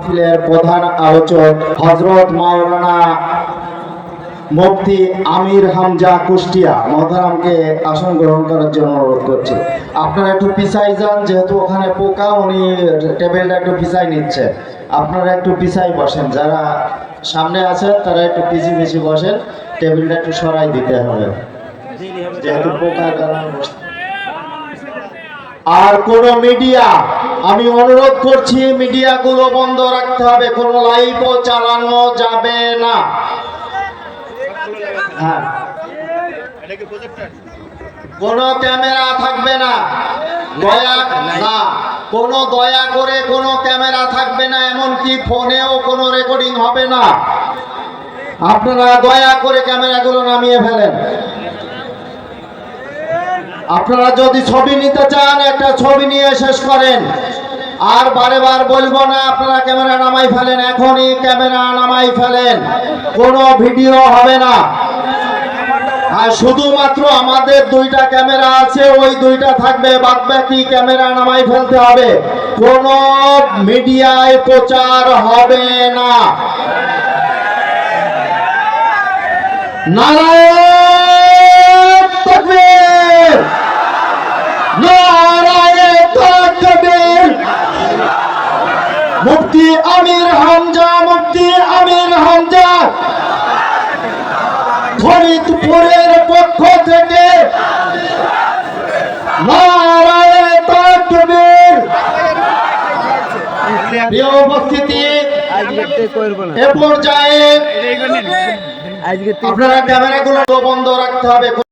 মাহফিলের প্রধান আলোচক হযরত মাওলানা মুফতি আমির হামজা কুষ্টিয়া মহতারামকে আসন গ্রহণ করার জন্য অনুরোধ করছি। আপনারা একটু পিছাই যান, যেহেতু ওখানে পোকা, উনি টেবিলটা একটু পিছাই নিচ্ছে। আপনারা একটু পিছাই বসেন, যারা সামনে আছেন তারা একটু পিছিয়ে বসেন, টেবিলটা একটু সরাই দিতে হবে যেহেতু পোকার কারণে বসতে। আর কোন মিডিয়া, আমি অনুরোধ করছি মিডিয়াগুলো বন্ধ রাখতে হবে, কোনো লাইভও চালানো যাবে না। হ্যাঁ, কোনো ক্যামেরা থাকবে না, কোনো দয়া করে কোনো ক্যামেরা থাকবে না, এমনকি ফোনেও কোনো রেকর্ডিং হবে না। আপনারা দয়া করে ক্যামেরাগুলো নামিয়ে ফেলেন। আপনারা যদি ছবি নিতে চান একটা ছবি নিয়ে শেষ করেন, আর বারেবার বলবো না আপনারা ক্যামেরা নামাই ফেলেন, এখনই ক্যামেরা নামাই ফেলেন, কোনো ভিডিও হবে না। আর শুধুমাত্র আমাদের দুইটা ক্যামেরা আছে, ওই দুইটা থাকবে, বাদ বাকি ক্যামেরা নামাই ফেলতে হবে, কোনো মিডিয়ায় প্রচার হবে না। নারায়ে তাকবীর, নারায়ে তাকবীর। মুফতি আমির হামজা, মুফতি আমির হামজা ফরিদপুরের পক্ষ থেকে নারায়ে তাকবীর। প্রিয় উপস্থিতি, এ পর্যায়ে আপনারা ক্যামেরাগুলো বন্ধ রাখতে হবে।